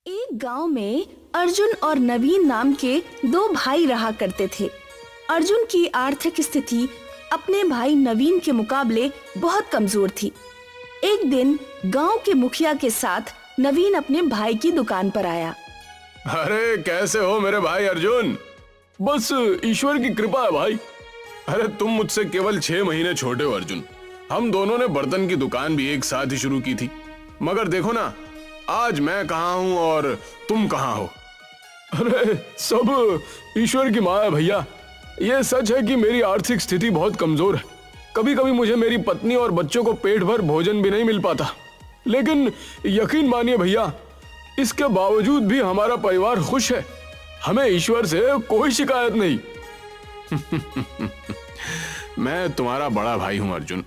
एक गांव में अर्जुन और नवीन नाम के दो भाई रहा करते थे। अर्जुन की आर्थिक स्थिति अपने भाई नवीन के मुकाबले बहुत कमजोर थी। एक दिन गांव के मुखिया के साथ नवीन अपने भाई की दुकान पर आया। अरे कैसे हो मेरे भाई अर्जुन? बस ईश्वर की कृपा है भाई। अरे तुम मुझसे केवल 6 महीने छोटे हो अर्जुन। हम दोनों ने बर्तन की दुकान भी एक साथ ही शुरू की थी, मगर देखो ना आज मैं कहाँ हूँ और तुम कहाँ हो। अरे सब ईश्वर की माया है भैया। ये सच है कि मेरी आर्थिक स्थिति बहुत कमजोर है। कभी कभी मुझे मेरी पत्नी और बच्चों को पेट भर भोजन भी नहीं मिल पाता, लेकिन यकीन मानिए भैया, इसके बावजूद भी हमारा परिवार खुश है। हमें ईश्वर से कोई शिकायत नहीं। मैं तुम्हारा बड़ा भाई हूं अर्जुन।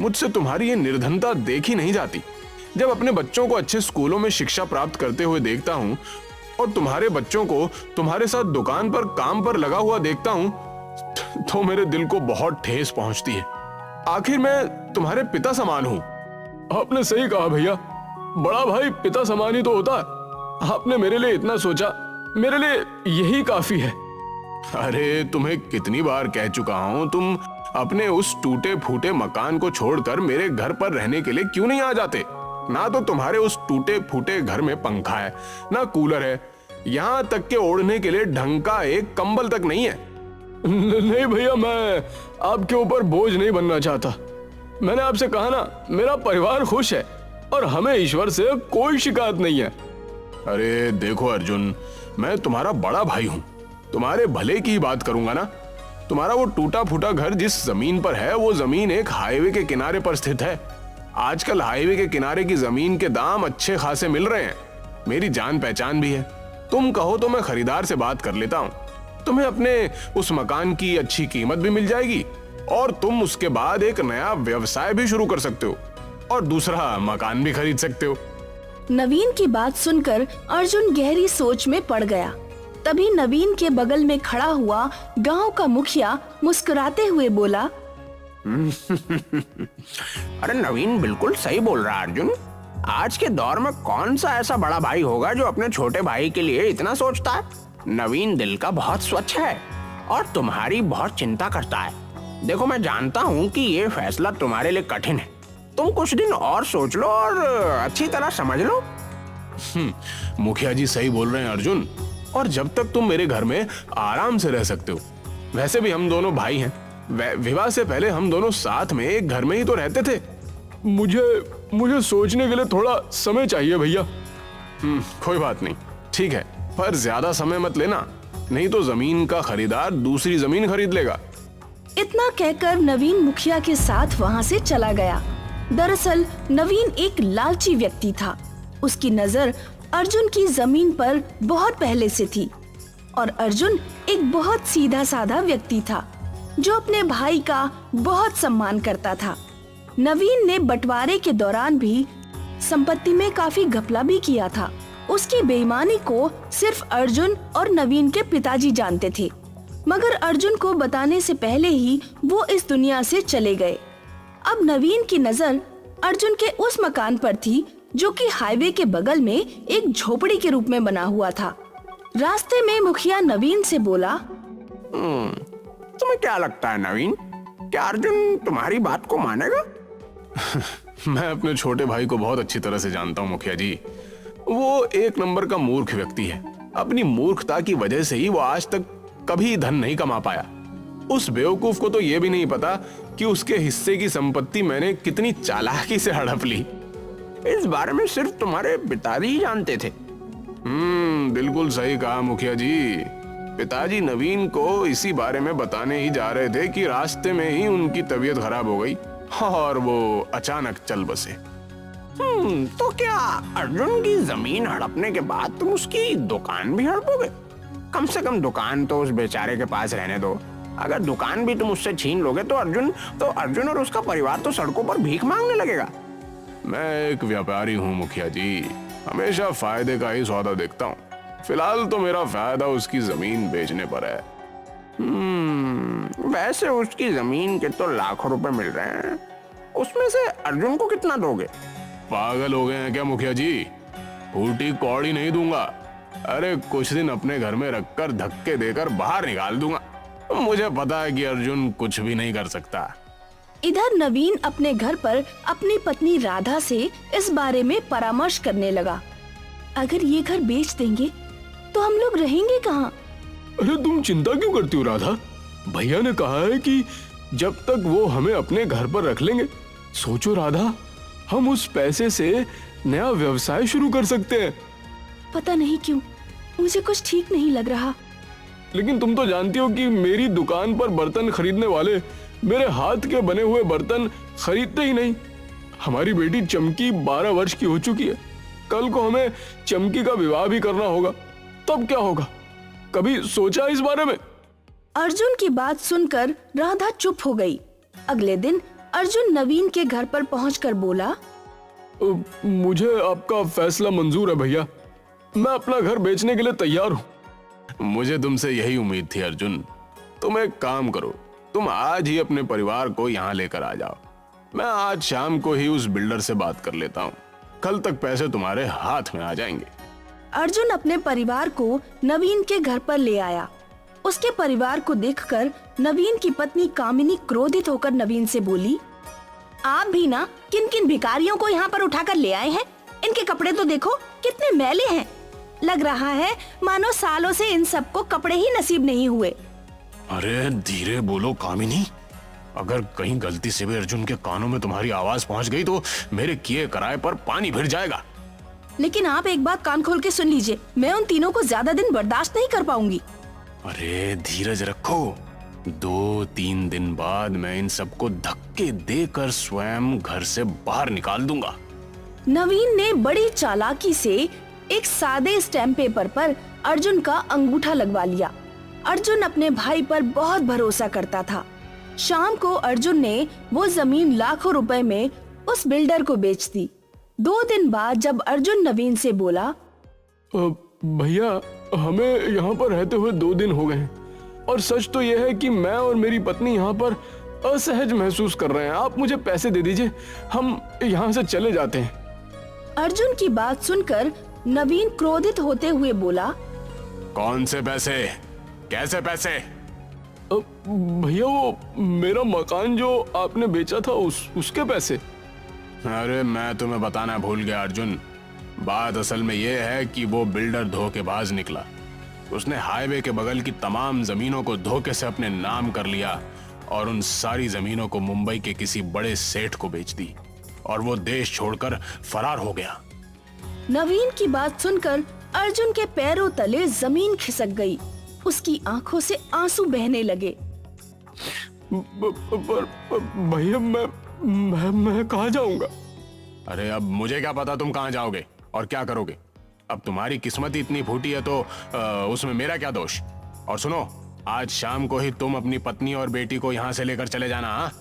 मुझसे तुम्हारी ये निर्धनता देखी नहीं जाती। जब अपने बच्चों को अच्छे स्कूलों में शिक्षा प्राप्त करते हुए देखता हूं और तुम्हारे बच्चों को तुम्हारे साथ दुकान पर काम पर लगा हुआ देखता हूं तो मेरे दिल को बहुत ठेस पहुंचती है। आखिर मैं तुम्हारे पिता समान हूं। आपने सही कहा भैया, बड़ा भाई पिता समान ही तो होता है। आपने मेरे लिए इतना सोचा, मेरे लिए यही काफी है। अरे तुम्हें कितनी बार कह चुका हूं, तुम अपने उस टूटे फूटे मकान को छोड़कर मेरे घर पर रहने के लिए क्यों नहीं आ जाते? ना तो तुम्हारे उस टूटे फूटे घर में पंखा है, ना कूलर है, यहाँ तक के ओढ़ने के लिए ढंग का एक कंबल तक नहीं है। नहीं भैया, मैं आपके ऊपर बोझ नहीं बनना चाहता। मैंने आपसे कहा ना, मेरा परिवार खुश है और हमें ईश्वर से कोई शिकायत नहीं है। अरे देखो अर्जुन, मैं तुम्हारा बड़ा भाई हूँ, तुम्हारे भले की ही बात करूंगा ना। तुम्हारा वो टूटा फूटा घर जिस जमीन पर है, वो जमीन एक हाईवे के किनारे पर स्थित है। आजकल हाईवे के किनारे की जमीन के दाम अच्छे खासे मिल रहे हैं। मेरी जान पहचान भी है। तुम कहो तो मैं खरीदार से बात कर लेता हूँ। तुम्हें अपने उस मकान की अच्छी कीमत भी मिल जाएगी और तुम उसके बाद एक नया व्यवसाय भी शुरू कर सकते हो और दूसरा मकान भी खरीद सकते हो। नवीन की बात सुनकर अर्जुन गहरी सोच में पड़ गया। तभी नवीन के बगल में खड़ा हुआ गांव का मुखिया मुस्कुराते हुए बोला, अरे नवीन बिल्कुल सही बोल रहा है अर्जुन। आज के दौर में कौन सा ऐसा बड़ा भाई होगा जो अपने छोटे भाई के लिए इतना सोचता है। नवीन दिल का बहुत स्वच्छ है और तुम्हारी बहुत चिंता करता है। देखो, मैं जानता हूँ कि ये फैसला तुम्हारे लिए कठिन है। तुम कुछ दिन और सोच लो और अच्छी तरह समझ लो। मुखिया जी सही बोल रहे हैं अर्जुन, और जब तक तुम मेरे घर में आराम से रह सकते हो। वैसे भी हम दोनों भाई हैं। विवाह से पहले हम दोनों साथ में एक घर में ही तो रहते थे। मुझे सोचने के लिए थोड़ा समय चाहिए भैया। कोई बात नहीं, ठीक है, पर ज्यादा समय मत लेना, नहीं तो जमीन का खरीदार दूसरी जमीन खरीद लेगा। इतना कहकर नवीन मुखिया के साथ वहां से चला गया। दरअसल नवीन एक लालची व्यक्ति था। उसकी नजर अर्जुन की जमीन पर बहुत पहले से थी और अर्जुन एक बहुत सीधा साधा व्यक्ति था जो अपने भाई का बहुत सम्मान करता था। नवीन ने बंटवारे के दौरान भी संपत्ति में काफी घपला भी किया था। उसकी बेईमानी को सिर्फ अर्जुन और नवीन के पिताजी जानते थे, मगर अर्जुन को बताने से पहले ही वो इस दुनिया से चले गए। अब नवीन की नजर अर्जुन के उस मकान पर थी जो कि हाईवे के बगल में एक झोपड़ी के रूप में बना हुआ था। रास्ते में मुखिया नवीन से बोला, तुम्हें क्या लगता है नवीन, क्या अर्जुन तुम्हारी बात को मानेगा? मैं अपने छोटे भाई को बहुत अच्छी तरह से जानता हूँ मुखिया जी। वो एक नंबर का मूर्ख व्यक्ति है। अपनी मूर्खता की वजह से ही वो आज तक कभी धन नहीं कमा पाया। उस बेवकूफ को तो ये भी नहीं पता कि उसके हिस्से की संपत्ति मैंने कितनी चालाकी से हड़प ली। इस बारे में सिर्फ तुम्हारे पिताजी ही जानते थे। बिल्कुल सही कहा मुखिया जी। पिताजी नवीन को इसी बारे में बताने ही जा रहे थे कि रास्ते में ही उनकी तबीयत खराब हो गई और वो अचानक चल बसे। तो क्या अर्जुन की जमीन हड़पने के बाद तुम उसकी दुकान भी हड़पोगे? कम से कम दुकान तो उस बेचारे के पास रहने दो। अगर दुकान भी तुम उससे छीन लोगे तो अर्जुन और उसका परिवार तो सड़कों पर भीख मांगने लगेगा। मैं एक व्यापारी हूँ मुखिया जी, हमेशा फायदे का ही सौदा देखता हूँ। फिलहाल तो मेरा फायदा उसकी जमीन बेचने पर है। वैसे उसकी जमीन के तो लाखों रुपए मिल रहे हैं, उसमें से अर्जुन को कितना दोगे? पागल हो गए हैं क्या मुखिया जी? फूटी कौड़ी नहीं दूंगा। अरे कुछ दिन अपने घर में रखकर धक्के देकर बाहर निकाल दूंगा। मुझे पता है कि अर्जुन कुछ भी नहीं कर सकता। इधर नवीन अपने घर पर अपनी पत्नी राधा से इस बारे में परामर्श करने लगा। अगर ये घर बेच देंगे तो हम लोग रहेंगे कहाँ? अरे तुम चिंता क्यों करती हो राधा? भैया ने कहा है कि जब तक वो हमें अपने घर पर रख लेंगे। सोचो राधा, हम उस पैसे से नया व्यवसाय शुरू कर सकते हैं। पता नहीं क्यों मुझे कुछ ठीक नहीं लग रहा। लेकिन तुम तो जानती हो कि मेरी दुकान पर बर्तन खरीदने वाले मेरे हाथ के बने हुए बर्तन खरीदते ही नहीं। हमारी बेटी चमकी 12 वर्ष की हो चुकी है। कल को हमें चमकी का विवाह भी करना होगा, तब क्या होगा? कभी सोचा इस बारे में? अर्जुन की बात सुनकर राधा चुप हो गई। अगले दिन अर्जुन नवीन के घर पर पहुंचकर बोला, मुझे आपका फैसला मंजूर है भैया। मैं अपना घर बेचने के लिए तैयार हूँ। मुझे तुमसे यही उम्मीद थी अर्जुन। तुम एक काम करो, तुम आज ही अपने परिवार को यहाँ लेकर आ जाओ। मैं आज शाम को ही उस बिल्डर से बात कर लेता हूँ। कल तक पैसे तुम्हारे हाथ में आ जाएंगे। अर्जुन अपने परिवार को नवीन के घर पर ले आया। उसके परिवार को देखकर नवीन की पत्नी कामिनी क्रोधित होकर नवीन से बोली, आप भी ना किन किन भिखारियों को यहाँ पर उठाकर ले आए हैं? इनके कपड़े तो देखो कितने मैले हैं। लग रहा है मानो सालों से इन सबको कपड़े ही नसीब नहीं हुए। अरे धीरे बोलो कामिनी, अगर कहीं गलती से भी अर्जुन के कानों में तुम्हारी आवाज पहुंच गई तो मेरे किए कराए पर पानी फिर जाएगा। लेकिन आप एक बात कान खोल के सुन लीजिए, मैं उन तीनों को ज्यादा दिन बर्दाश्त नहीं कर पाऊंगी। अरे धीरज रखो, 2-3 दिन बाद मैं इन सबको धक्के देकर स्वयं घर से बाहर निकाल दूंगा। नवीन ने बड़ी चालाकी से एक सादे स्टैम्प पेपर पर अर्जुन का अंगूठा लगवा लिया। अर्जुन अपने भाई पर बहुत भरोसा करता था। शाम को अर्जुन ने वो जमीन लाखों रुपए में उस बिल्डर को बेच दी। 2 दिन बाद जब अर्जुन नवीन से बोला, भैया हमें यहाँ पर रहते हुए 2 दिन हो गए हैं और सच तो यह है कि मैं और मेरी पत्नी यहाँ पर असहज महसूस कर रहे हैं। आप मुझे पैसे दे दीजिए, हम यहाँ से चले जाते हैं। अर्जुन की बात सुनकर नवीन क्रोधित होते हुए बोला, कौन से पैसे? कैसे पैसे? भैया वो मेरा मकान जो आपने बेचा था उसके पैसे। अरे मैं तुम्हें बताना भूल गया अर्जुन। बात असल में यह है कि वो बिल्डर धोखेबाज निकला। उसने हाईवे के बगल की तमाम जमीनों को धोखे से अपने नाम कर लिया और उन सारी जमीनों को मुंबई के किसी बड़े सेठ को बेच दी और वो देश छोड़कर फरार हो गया। नवीन की बात सुनकर अर्जुन के पैरों तले जमीन खिसक गई। उसकी आंखों से आंसू बहने लगे। भैया मैं कहाँ जाऊंगा? अरे अब मुझे क्या पता तुम कहाँ जाओगे और क्या करोगे। अब तुम्हारी किस्मत ही इतनी फूटी है तो उसमें मेरा क्या दोष। और सुनो, आज शाम को ही तुम अपनी पत्नी और बेटी को यहाँ से लेकर चले जाना। हाँ,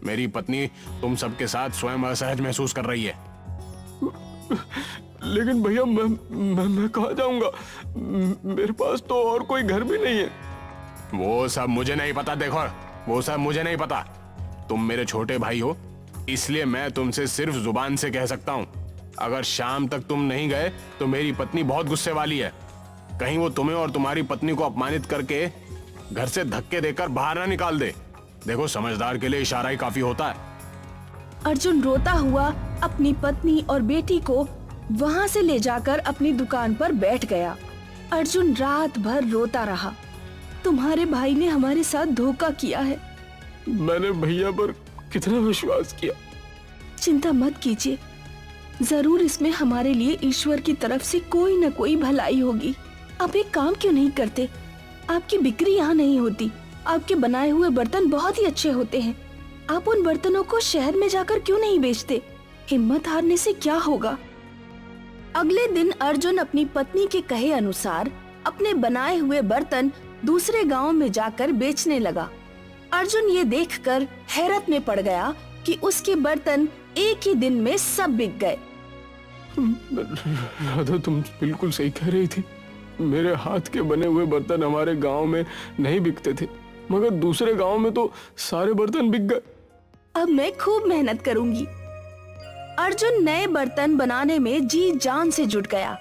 मेरी पत्नी तुम सबके साथ स्वयं असहज महसूस कर रही है। लेकिन भैया मैं कहाँ जाऊंगा? मेरे पास तो और कोई घर भी नहीं है। वो सब मुझे नहीं पता। देखो, वो सब मुझे नहीं पता। तुम मेरे छोटे भाई हो, इसलिए मैं तुमसे सिर्फ जुबान से कह सकता हूँ। अगर शाम तक तुम नहीं गए तो मेरी पत्नी बहुत गुस्से वाली है। कहीं वो तुम्हें और तुम्हारी पत्नी को अपमानित करके घर से धक्के देकर बाहर ना निकाल दे। देखो, समझदार के लिए इशारा ही काफी होता है। अर्जुन रोता हुआ अपनी पत्नी और बेटी को वहाँ से ले जाकर अपनी दुकान पर बैठ गया। अर्जुन रात भर रोता रहा। तुम्हारे भाई ने हमारे साथ धोखा किया है। मैंने भैया पर कितना विश्वास किया। चिंता मत कीजिए, जरूर इसमें हमारे लिए ईश्वर की तरफ से कोई न कोई भलाई होगी। आप एक काम क्यों नहीं करते? आपकी बिक्री यहाँ नहीं होती। आपके बनाए हुए बर्तन बहुत ही अच्छे होते हैं। आप उन बर्तनों को शहर में जाकर क्यों नहीं बेचते? हिम्मत हारने से क्या होगा? अगले दिन अर्जुन अपनी पत्नी के कहे अनुसार अपने बनाए हुए बर्तन दूसरे गांव में जाकर बेचने लगा। अर्जुन ये देखकर हैरत में पड़ गया कि उसके बर्तन एक ही दिन में सब बिक गए। राधा, तुम बिल्कुल सही कह रही थी। मेरे हाथ के बने हुए बर्तन हमारे गांव में नहीं बिकते थे, मगर दूसरे गांव में तो सारे बर्तन बिक गए। अब मैं खूब मेहनत करूंगी। अर्जुन नए बर्तन बनाने में जी जान से जुट गया।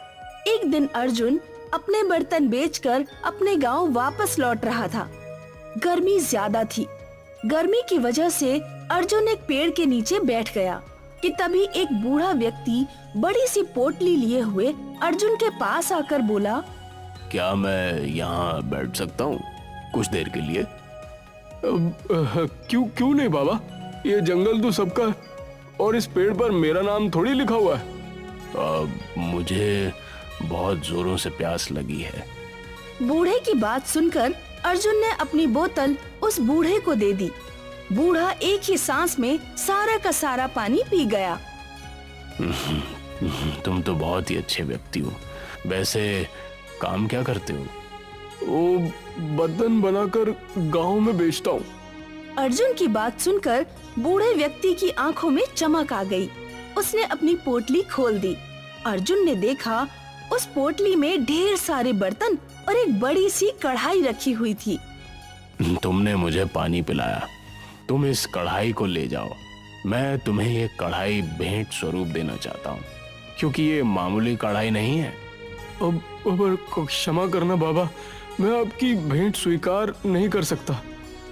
एक दिन अर्जुन अपने बर्तन बेचकर अपने गांव वापस लौट रहा था। गर्मी ज्यादा थी। गर्मी की वजह से अर्जुन एक पेड़ के नीचे बैठ गया कि तभी एक बूढ़ा व्यक्ति बड़ी सी पोटली लिए हुए अर्जुन के पास आकर बोला, क्या मैं यहाँ बैठ सकता हूँ कुछ देर के लिए? क्यों क्यों नहीं बाबा, ये जंगल तो सबका है और इस पेड़ पर मेरा नाम थोड़ी लिखा हुआ है। मुझे बहुत जोरों से प्यास लगी है। बूढ़े की बात सुनकर अर्जुन ने अपनी बोतल उस बूढ़े को दे दी। बूढ़ा एक ही सांस में सारा का सारा पानी पी गया। तुम तो बहुत ही अच्छे व्यक्ति हो। वैसे काम क्या करते हो? वो बर्तन बनाकर गांव में बेचता हूँ। अर्जुन की बात सुनकर बूढ़े व्यक्ति की आंखों में चमक आ गई। उसने अपनी पोटली खोल दी। अर्जुन ने देखा उस पोटली में ढेर सारे बर्तन और एक बड़ी सी कढ़ाई रखी हुई थी। तुमने मुझे पानी पिलाया, तुम इस कढ़ाई को ले जाओ। मैं तुम्हें ये कढ़ाई भेंट स्वरूप देना चाहता हूँ, क्योंकि ये मामूली कढ़ाई नहीं है। अब क्षमा करना बाबा, मैं आपकी भेंट स्वीकार नहीं कर सकता।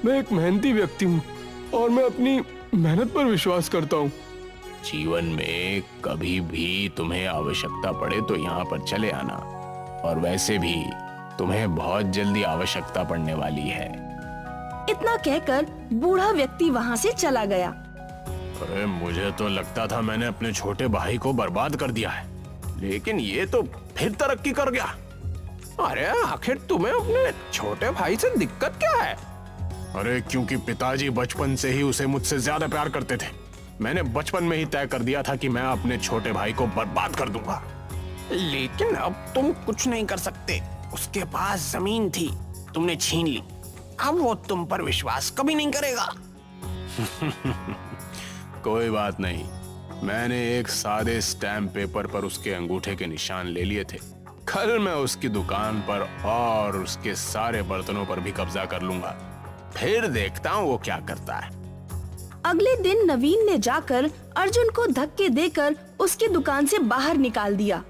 मैं एक मेहनती व्यक्ति हूँ और मैं अपनी मेहनत पर विश्वास करता हूँ। जीवन में कभी भी तुम्हें आवश्यकता पड़े तो यहाँ पर चले आना, और वैसे भी तुम्हें बहुत जल्दी आवश्यकता पड़ने वाली है। इतना कहकर बूढ़ा व्यक्ति वहाँ से चला गया। अरे मुझे तो लगता था मैंने अपने छोटे भाई को बर्बाद कर दिया है, लेकिन ये तो फिर तरक्की कर गया। अरे आखिर तुम्हें अपने छोटे भाई से दिक्कत क्या है? अरे क्योंकि पिताजी बचपन से ही उसे मुझसे ज्यादा प्यार करते थे। मैंने बचपन में ही तय कर दिया था कि मैं अपने छोटे भाई को बर्बाद कर दूंगा। लेकिन अब तुम कुछ नहीं कर सकते। उसके पास जमीन थी, तुमने छीन ली। अब वो तुम पर विश्वास कभी नहीं करेगा। कोई बात नहीं, मैंने एक सादे स्टैम्प पेपर पर उसके अंगूठे के निशान ले लिए थे। कल मैं उसकी दुकान पर और उसके सारे बर्तनों पर भी कब्जा कर लूंगा। फिर देखता हूँ वो क्या करता है। अगले दिन नवीन ने जाकर अर्जुन को धक्के देकर उसकी दुकान से बाहर निकाल दिया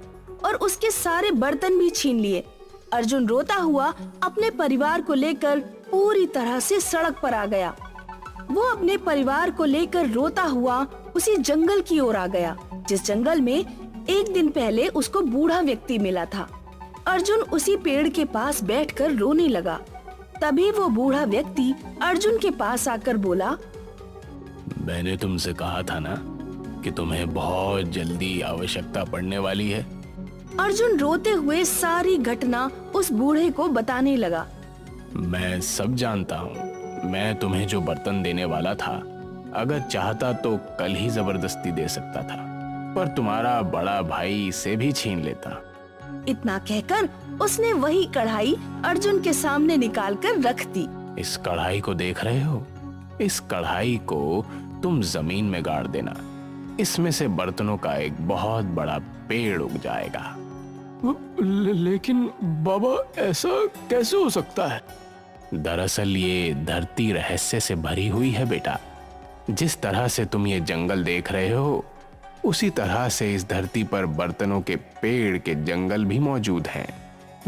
और उसके सारे बर्तन भी छीन लिए। अर्जुन रोता हुआ अपने परिवार को लेकर पूरी तरह से सड़क पर आ गया। वो अपने परिवार को लेकर रोता हुआ उसी जंगल की ओर आ गया, जिस जंगल में एक दिन पहले उसको बूढ़ा व्यक्ति मिला था। अर्जुन उसी पेड़ के पास बैठकर रोने लगा। तभी वो बूढ़ा व्यक्ति अर्जुन के पास आकर बोला, मैंने तुमसे कहा था ना कि तुम्हें बहुत जल्दी आवश्यकता पड़ने वाली है। अर्जुन रोते हुए सारी घटना उस बूढ़े को बताने लगा। मैं सब जानता हूँ। मैं तुम्हें जो बर्तन देने वाला था, अगर चाहता तो कल ही जबरदस्ती दे सकता था, पर तुम्हारा बड़ा भाई इसे भी छीन लेता। इतना कहकर उसने वही कढ़ाई अर्जुन के सामने निकालकर रख दी। इस कढ़ाई को देख रहे हो? इस कढ़ाई को तुम जमीन में गाड़ देना। इसमें से बर्तनों का एक बहुत बड़ा पेड़ उग जाएगा। लेकिन बाबा, ऐसा कैसे हो सकता है? दरअसल ये धरती रहस्य से भरी हुई है बेटा। जिस तरह से तुम ये जंगल देख रहे हो, उसी तरह से इस धरती पर बर्तनों के पेड़ के जंगल भी मौजूद हैं।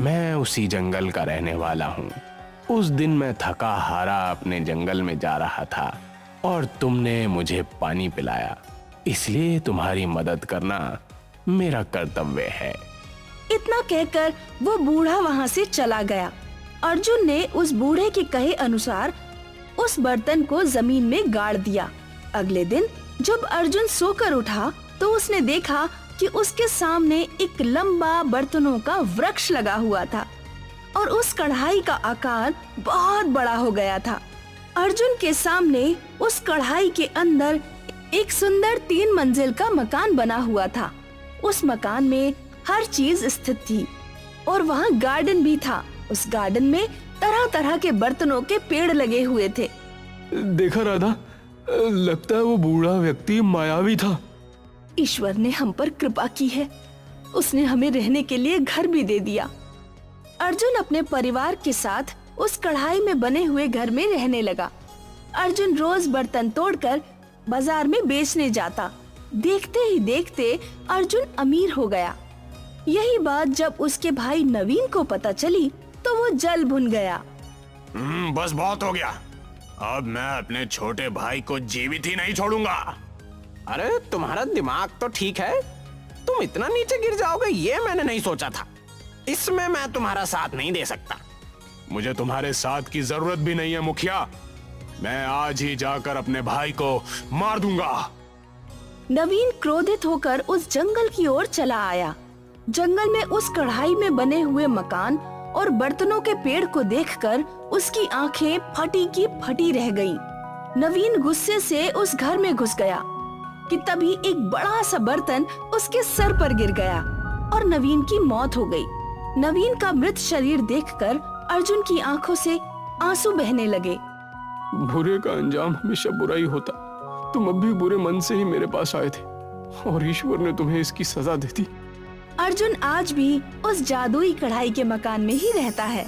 मैं उसी जंगल का रहने वाला हूँ। उस दिन मैं थका हारा अपने जंगल में जा रहा था और तुमने मुझे पानी पिलाया, इसलिए तुम्हारी मदद करना मेरा कर्तव्य है। इतना कहकर वो बूढ़ा वहाँ से चला गया। अर्जुन ने उस बूढ़े के कहे अनुसार उस बर्तन को जमीन में गाड़ दिया। अगले दिन जब अर्जुन सोकर उठा तो उसने देखा कि उसके सामने एक लंबा बर्तनों का वृक्ष लगा हुआ था और उस कढ़ाई का आकार बहुत बड़ा हो गया था। अर्जुन के सामने उस कढ़ाई के अंदर एक सुंदर 3 मंजिल का मकान बना हुआ था। उस मकान में हर चीज स्थित थी और वहाँ गार्डन भी था। उस गार्डन में तरह तरह के बर्तनों के पेड़ लगे हुए थे। देखा राधा, लगता है वो बूढ़ा व्यक्ति मायावी था। ईश्वर ने हम पर कृपा की है। उसने हमें रहने के लिए घर भी दे दिया। अर्जुन अपने परिवार के साथ उस कढ़ाई में बने हुए घर में रहने लगा। अर्जुन रोज बर्तन तोड़कर बाजार में बेचने जाता देखते ही देखते अर्जुन अमीर हो गया। यही बात जब उसके भाई नवीन को पता चली तो वो जल भुन गया। बस बहुत हो गया। अब मैं अपने छोटे भाई को जीवित ही नहीं छोड़ूंगा। अरे तुम्हारा दिमाग तो ठीक है, तुम इतना नीचे गिर जाओगे ये मैंने नहीं सोचा था। इसमें मैं तुम्हारा साथ नहीं दे सकता। मुझे तुम्हारे साथ की जरूरत भी नहीं है मुखिया। मैं आज ही जाकर अपने भाई को मार दूंगा। नवीन क्रोधित होकर उस जंगल की ओर चला आया। जंगल में उस कढ़ाई में बने हुए मकान और बर्तनों के पेड़ को देखकर उसकी आंखें फटी की फटी रह गईं। नवीन गुस्से से उस घर में घुस गया कि तभी एक बड़ा सा बर्तन उसके सर पर गिर गया और नवीन की मौत हो गई। नवीन का मृत शरीर देखकर अर्जुन की आंखों से आंसू बहने लगे। बुरे का अंजाम हमेशा बुरा ही होता। तुम अब भी बुरे मन से ही मेरे पास आए थे और ईश्वर ने तुम्हें इसकी सजा दे दी। अर्जुन आज भी उस जादुई कढ़ाई के मकान में ही रहता है।